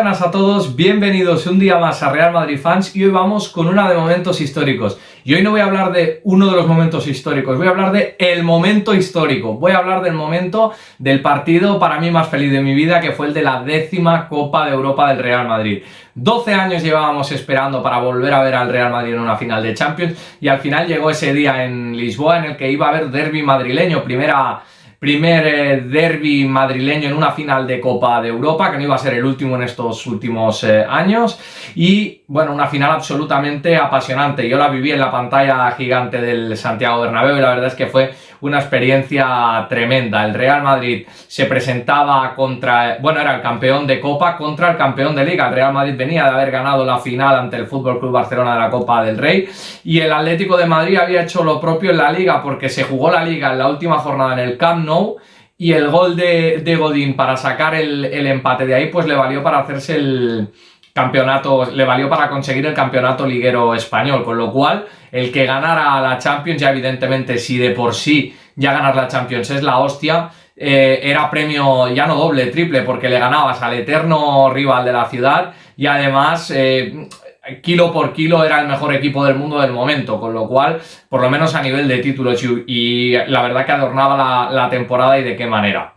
buenas a todos, bienvenidos un día más a Real Madrid Fans y hoy vamos con una de momentos históricos. Y hoy no voy a hablar de uno de los momentos históricos, voy a hablar de el momento histórico. Voy a hablar del momento del partido para mí más feliz de mi vida, que fue el de la 10ª Copa de Europa del Real Madrid. 12 años llevábamos esperando para volver a ver al Real Madrid en una final de Champions y al final llegó ese día en Lisboa en el que iba a haber derbi madrileño, primer derbi madrileño en una final de Copa de Europa, que no iba a ser el último en estos últimos años, y bueno, una final absolutamente apasionante. Yo la viví en la pantalla gigante del Santiago Bernabéu y la verdad es que fue una experiencia tremenda. El Real Madrid se presentaba era el campeón de Copa contra el campeón de Liga. El Real Madrid venía de haber ganado la final ante el FC Barcelona de la Copa del Rey y el Atlético de Madrid había hecho lo propio en la Liga porque se jugó la Liga en la última jornada en el Camp Nou y el gol de Godín para sacar el empate de ahí pues le valió para hacerse el campeonato, le valió para conseguir el campeonato liguero español, con lo cual el que ganara la Champions, ya evidentemente si de por sí ya ganar la Champions es la hostia, era premio ya no doble, triple, porque le ganabas al eterno rival de la ciudad y además kilo por kilo era el mejor equipo del mundo del momento, con lo cual por lo menos a nivel de títulos y la verdad que adornaba la temporada y de qué manera.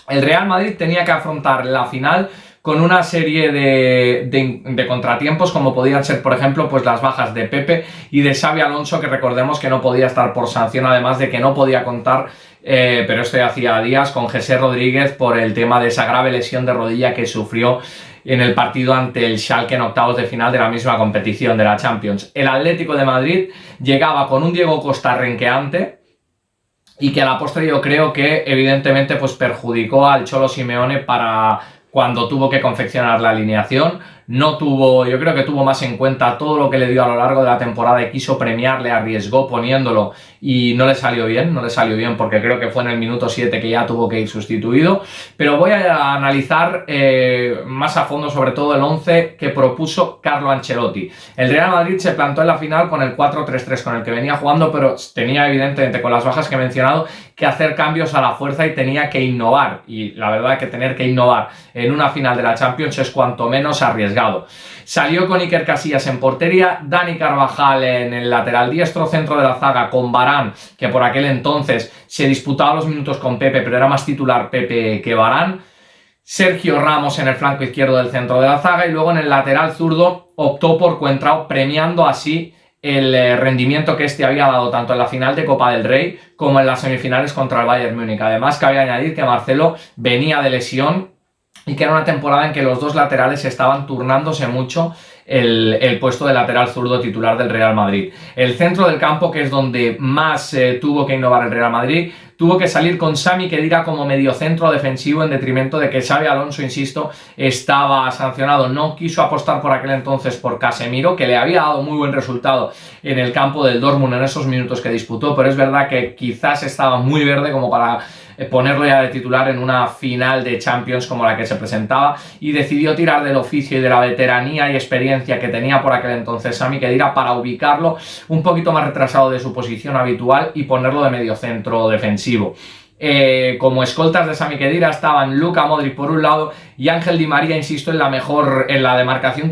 El Real Madrid tenía que afrontar la final con una serie de contratiempos, como podían ser, por ejemplo, pues las bajas de Pepe y de Xabi Alonso, que recordemos que no podía estar por sanción, además de que no podía contar, pero esto ya hacía días, con José Rodríguez por el tema de esa grave lesión de rodilla que sufrió en el partido ante el Schalke en octavos de final de la misma competición de la Champions. El Atlético de Madrid llegaba con un Diego Costa renqueante y que a la postre yo creo que evidentemente pues perjudicó al Cholo Simeone para cuando tuvo que confeccionar la alineación. Yo creo que tuvo más en cuenta todo lo que le dio a lo largo de la temporada y quiso premiarle, arriesgó poniéndolo y no le salió bien porque creo que fue en el minuto 7 que ya tuvo que ir sustituido, pero voy a analizar más a fondo sobre todo el 11 que propuso Carlo Ancelotti. El Real Madrid se plantó en la final con el 4-3-3 con el que venía jugando, pero tenía evidentemente con las bajas que he mencionado que hacer cambios a la fuerza y tenía que innovar, y la verdad es que tener que innovar en una final de la Champions es cuanto menos arriesgado. Salió con Iker Casillas en portería, Dani Carvajal en el lateral diestro, centro de la zaga con Varane, que por aquel entonces se disputaba los minutos con Pepe, pero era más titular Pepe que Varane, Sergio Ramos en el flanco izquierdo del centro de la zaga y luego en el lateral zurdo optó por Coentrao, premiando así el rendimiento que este había dado tanto en la final de Copa del Rey como en las semifinales contra el Bayern Múnich. Además, cabe añadir que Marcelo venía de lesión y que era una temporada en que los dos laterales estaban turnándose mucho el puesto de lateral zurdo titular del Real Madrid. El centro del campo, que es donde más tuvo que innovar el Real Madrid, tuvo que salir con Sami Khedira como mediocentro defensivo en detrimento de que Xabi Alonso, insisto, estaba sancionado. No quiso apostar por aquel entonces por Casemiro, que le había dado muy buen resultado en el campo del Dortmund en esos minutos que disputó, pero es verdad que quizás estaba muy verde como para ponerlo ya de titular en una final de Champions como la que se presentaba, y decidió tirar del oficio y de la veteranía y experiencia que tenía por aquel entonces Sami Khedira para ubicarlo un poquito más retrasado de su posición habitual y ponerlo de mediocentro defensivo. Como escoltas de Sami Khedira estaban Luka Modric por un lado y Ángel Di María, insisto, en la demarcación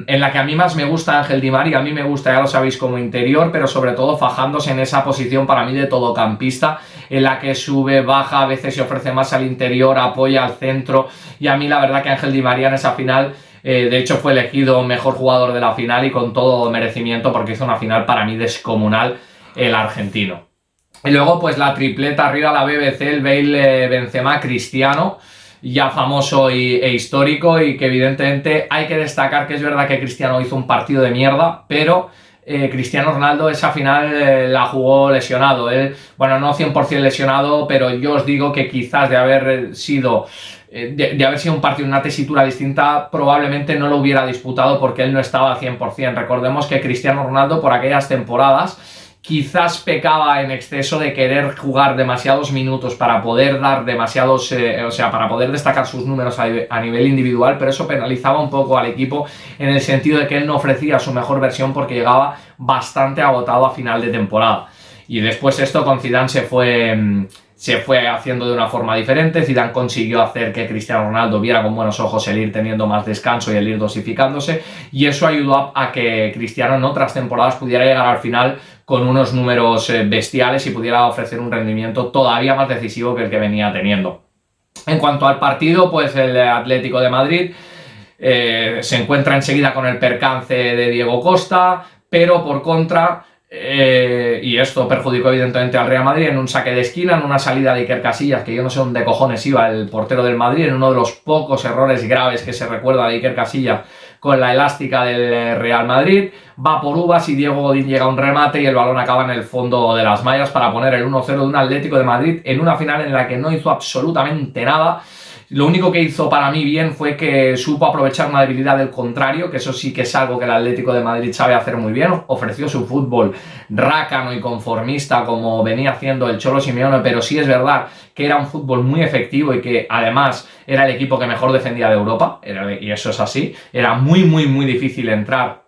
en la que a mí más me gusta Ángel Di María. A mí me gusta, ya lo sabéis, como interior, pero sobre todo fajándose en esa posición para mí de todocampista, en la que sube, baja, a veces se ofrece más al interior, apoya al centro, y a mí la verdad que Ángel Di María en esa final, de hecho fue elegido mejor jugador de la final y con todo merecimiento porque hizo una final para mí descomunal el argentino. Y luego pues la tripleta arriba, la BBC, el Bale, Benzema, Cristiano, ya famoso e histórico, y que evidentemente hay que destacar que es verdad que Cristiano hizo un partido de mierda, pero Cristiano Ronaldo esa final la jugó lesionado. Él, bueno, no 100% lesionado, pero yo os digo que quizás de haber sido un partido, una tesitura distinta, probablemente no lo hubiera disputado porque él no estaba al 100%. Recordemos que Cristiano Ronaldo por aquellas temporadas quizás pecaba en exceso de querer jugar demasiados minutos para poder dar demasiados, para poder destacar sus números a nivel individual, pero eso penalizaba un poco al equipo en el sentido de que él no ofrecía su mejor versión porque llegaba bastante agotado a final de temporada. Y después esto con Zidane se fue haciendo de una forma diferente. Zidane consiguió hacer que Cristiano Ronaldo viera con buenos ojos el ir teniendo más descanso y el ir dosificándose, y eso ayudó a que Cristiano en otras temporadas pudiera llegar al final con unos números bestiales y pudiera ofrecer un rendimiento todavía más decisivo que el que venía teniendo. En cuanto al partido, pues el Atlético de Madrid se encuentra enseguida con el percance de Diego Costa, pero por contra, y esto perjudicó evidentemente al Real Madrid en un saque de esquina, en una salida de Iker Casillas, que yo no sé dónde cojones iba el portero del Madrid, en uno de los pocos errores graves que se recuerda de Iker Casillas con la elástica del Real Madrid. Va por uvas y Diego Godín llega a un remate y el balón acaba en el fondo de las mallas para poner el 1-0 de un Atlético de Madrid en una final en la que no hizo absolutamente nada. Lo único que hizo para mí bien fue que supo aprovechar una debilidad del contrario, que eso sí que es algo que el Atlético de Madrid sabe hacer muy bien. Ofreció su fútbol rácano y conformista como venía haciendo el Cholo Simeone, pero sí es verdad que era un fútbol muy efectivo y que además era el equipo que mejor defendía de Europa, y eso es así. Era muy difícil entrar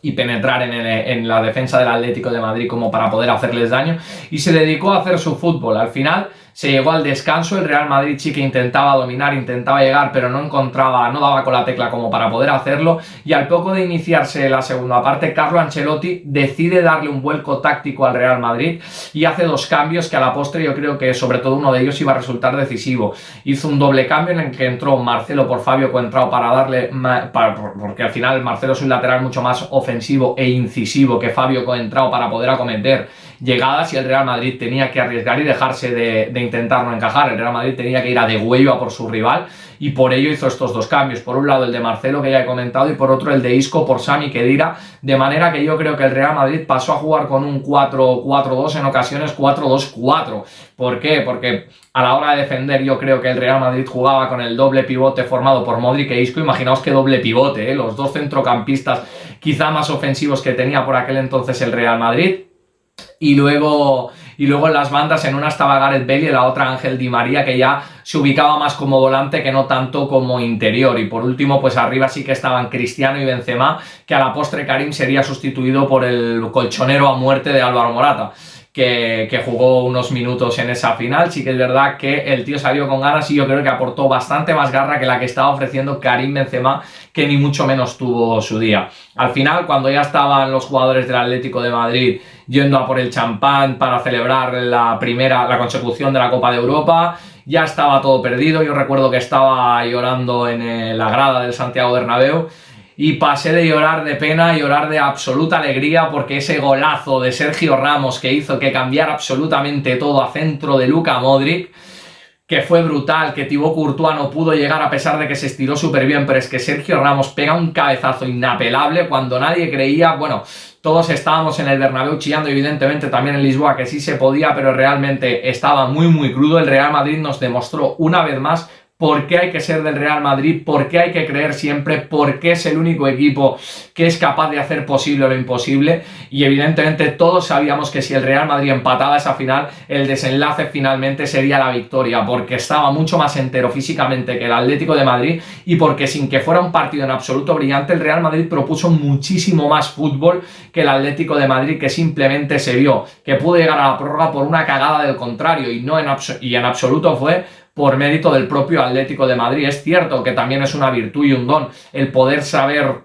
y penetrar en la defensa del Atlético de Madrid como para poder hacerles daño, y se dedicó a hacer su fútbol. Al final se llegó al descanso, el Real Madrid sí que intentaba dominar, intentaba llegar, pero no daba con la tecla como para poder hacerlo, y al poco de iniciarse la segunda parte, Carlo Ancelotti decide darle un vuelco táctico al Real Madrid y hace dos cambios que a la postre yo creo que sobre todo uno de ellos iba a resultar decisivo. Hizo un doble cambio en el que entró Marcelo por Fabio Contrao para darle, porque al final Marcelo es un lateral mucho más ofensivo e incisivo que Fabio Contrao para poder acometer llegadas, y el Real Madrid tenía que arriesgar y dejarse de intentar no encajar. El Real Madrid tenía que ir a degüello a por su rival, y por ello hizo estos dos cambios. Por un lado el de Marcelo, que ya he comentado, y por otro el de Isco por Sami Khedira, de manera que yo creo que el Real Madrid pasó a jugar con un 4-4-2, en ocasiones 4-2-4. ¿Por qué? Porque a la hora de defender yo creo que el Real Madrid jugaba con el doble pivote formado por Modric e Isco. Imaginaos qué doble pivote, los dos centrocampistas quizá más ofensivos que tenía por aquel entonces el Real Madrid. Y luego en las bandas, en una estaba Gareth Bale y en la otra Ángel Di María, que ya se ubicaba más como volante que no tanto como interior. Y por último, pues arriba sí que estaban Cristiano y Benzema, que a la postre Karim sería sustituido por el colchonero a muerte de Álvaro Morata, que jugó unos minutos en esa final. Sí que es verdad que el tío salió con ganas y yo creo que aportó bastante más garra que la que estaba ofreciendo Karim Benzema, que ni mucho menos tuvo su día. Al final, cuando ya estaban los jugadores del Atlético de Madrid yendo a por el champán para celebrar la consecución de la Copa de Europa, ya estaba todo perdido. Yo recuerdo que estaba llorando en la grada del Santiago Bernabéu, y pasé de llorar de pena a llorar de absoluta alegría, porque ese golazo de Sergio Ramos que hizo que cambiara absolutamente todo a centro de Luka Modric, que fue brutal, que Thibaut Courtois no pudo llegar a pesar de que se estiró súper bien, pero es que Sergio Ramos pega un cabezazo inapelable cuando nadie creía. Bueno, todos estábamos en el Bernabéu chillando, evidentemente también en Lisboa, que sí se podía, pero realmente estaba muy crudo. El Real Madrid nos demostró una vez más por qué hay que ser del Real Madrid, por qué hay que creer siempre, por qué es el único equipo que es capaz de hacer posible lo imposible. Y evidentemente todos sabíamos que si el Real Madrid empataba esa final, el desenlace finalmente sería la victoria, porque estaba mucho más entero físicamente que el Atlético de Madrid, y porque sin que fuera un partido en absoluto brillante, el Real Madrid propuso muchísimo más fútbol que el Atlético de Madrid, que simplemente se vio que pudo llegar a la prórroga por una cagada del contrario, y en absoluto fue por mérito del propio Atlético de Madrid. Es cierto que también es una virtud y un don el poder saber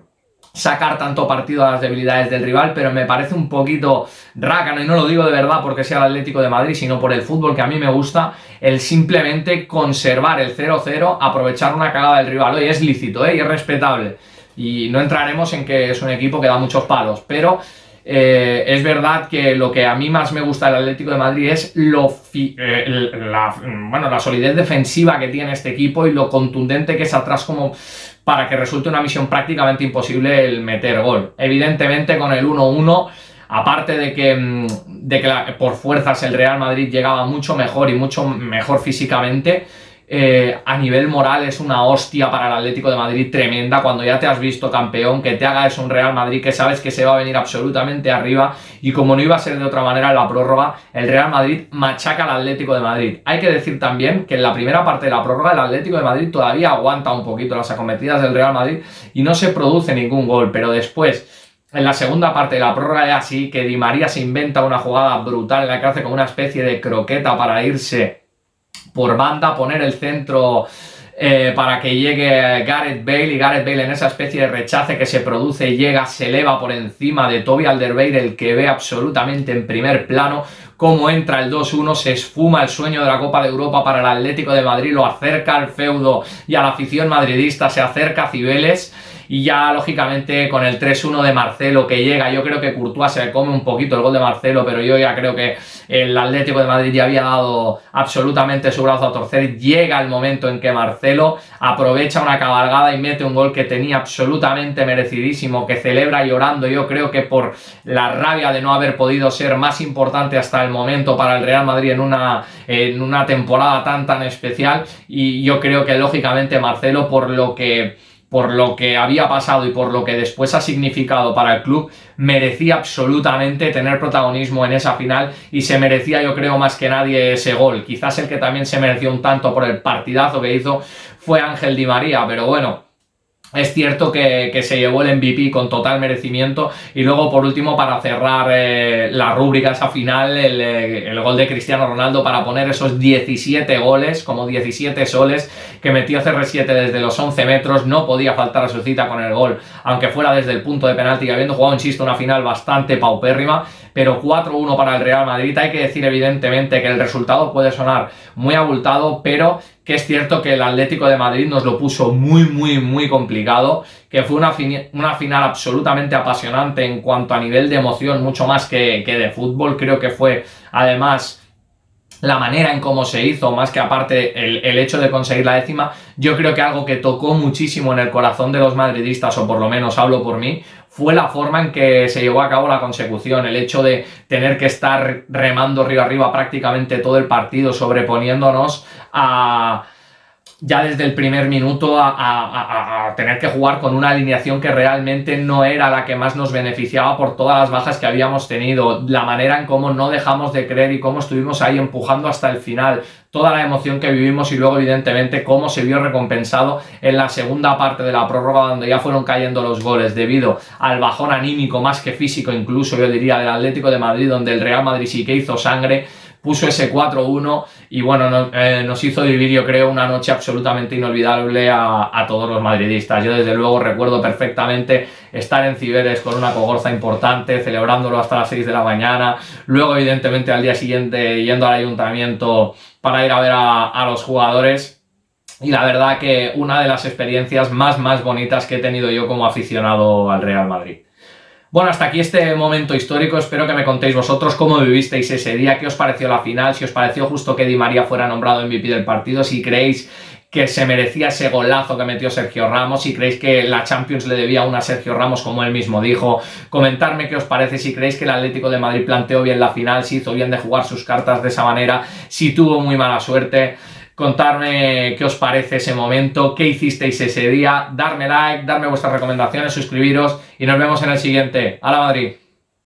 sacar tanto partido a las debilidades del rival, pero me parece un poquito rácano, y no lo digo de verdad porque sea el Atlético de Madrid, sino por el fútbol que a mí me gusta, el simplemente conservar el 0-0, aprovechar una cagada del rival. Oye, es lícito, y es respetable, y no entraremos en que es un equipo que da muchos palos, pero es verdad que lo que a mí más me gusta del Atlético de Madrid es la solidez defensiva que tiene este equipo y lo contundente que es atrás, como para que resulte una misión prácticamente imposible el meter gol. Evidentemente con el 1-1, aparte de que por fuerzas el Real Madrid llegaba mucho mejor y mucho mejor físicamente, a nivel moral es una hostia para el Atlético de Madrid tremenda cuando ya te has visto campeón, que te haga eso un Real Madrid que sabes que se va a venir absolutamente arriba, y como no iba a ser de otra manera en la prórroga, el Real Madrid machaca al Atlético de Madrid. Hay que decir también que en la primera parte de la prórroga el Atlético de Madrid todavía aguanta un poquito las acometidas del Real Madrid y no se produce ningún gol, pero después en la segunda parte de la prórroga es así, que Di María se inventa una jugada brutal en la que hace como una especie de croqueta para irse por banda, poner el centro para que llegue Gareth Bale, y Gareth Bale en esa especie de rechace que se produce llega, se eleva por encima de Toby Alderweireld, el que ve absolutamente en primer plano cómo entra el 2-1, se esfuma el sueño de la Copa de Europa para el Atlético de Madrid, lo acerca al feudo y a la afición madridista, se acerca a Cibeles. Y ya lógicamente con el 3-1 de Marcelo que llega, yo creo que Courtois se come un poquito el gol de Marcelo, pero yo ya creo que el Atlético de Madrid ya había dado absolutamente su brazo a torcer. Llega el momento en que Marcelo aprovecha una cabalgada y mete un gol que tenía absolutamente merecidísimo, que celebra llorando, yo creo que por la rabia de no haber podido ser más importante hasta el momento para el Real Madrid en una temporada tan especial. Y yo creo que lógicamente Marcelo, por lo que había pasado y por lo que después ha significado para el club, merecía absolutamente tener protagonismo en esa final, y se merecía, yo creo, más que nadie ese gol. Quizás el que también se mereció un tanto por el partidazo que hizo fue Ángel Di María, pero bueno, es cierto que se llevó el MVP con total merecimiento. Y luego, por último, para cerrar la rúbrica esa final, el gol de Cristiano Ronaldo para poner esos 17 goles, como 17 soles, que metió CR7 desde los 11 metros. No podía faltar a su cita con el gol, aunque fuera desde el punto de penalti, habiendo jugado, insisto, una final bastante paupérrima. Pero 4-1 para el Real Madrid. Hay que decir evidentemente que el resultado puede sonar muy abultado, pero que es cierto que el Atlético de Madrid nos lo puso muy complicado, que fue una final absolutamente apasionante en cuanto a nivel de emoción, mucho más que de fútbol. Creo que fue además la manera en cómo se hizo, más que aparte el hecho de conseguir la décima. Yo creo que algo que tocó muchísimo en el corazón de los madridistas, o por lo menos hablo por mí, fue la forma en que se llevó a cabo la consecución, el hecho de tener que estar remando río arriba prácticamente todo el partido, sobreponiéndonos ya desde el primer minuto a tener que jugar con una alineación que realmente no era la que más nos beneficiaba por todas las bajas que habíamos tenido, la manera en cómo no dejamos de creer y cómo estuvimos ahí empujando hasta el final, toda la emoción que vivimos, y luego evidentemente cómo se vio recompensado en la segunda parte de la prórroga, donde ya fueron cayendo los goles debido al bajón anímico, más que físico incluso, yo diría, del Atlético de Madrid, donde el Real Madrid sí que hizo sangre, puso ese 4-1 y bueno, nos hizo vivir, yo creo, una noche absolutamente inolvidable a todos los madridistas. Yo desde luego recuerdo perfectamente estar en Cibeles con una cogorza importante, celebrándolo hasta las 6 de la mañana, luego evidentemente al día siguiente yendo al ayuntamiento para ir a ver a los jugadores. Y la verdad que una de las experiencias más bonitas que he tenido yo como aficionado al Real Madrid. Bueno, hasta aquí este momento histórico. Espero que me contéis vosotros cómo vivisteis ese día, qué os pareció la final, si os pareció justo que Di María fuera nombrado MVP del partido, si creéis que se merecía ese golazo que metió Sergio Ramos, si creéis que la Champions le debía una a Sergio Ramos, como él mismo dijo. Comentarme qué os parece, si creéis que el Atlético de Madrid planteó bien la final, si hizo bien de jugar sus cartas de esa manera, si tuvo muy mala suerte. Contarme qué os parece ese momento, qué hicisteis ese día, darme like, darme vuestras recomendaciones, suscribiros y nos vemos en el siguiente. ¡Hala Madrid!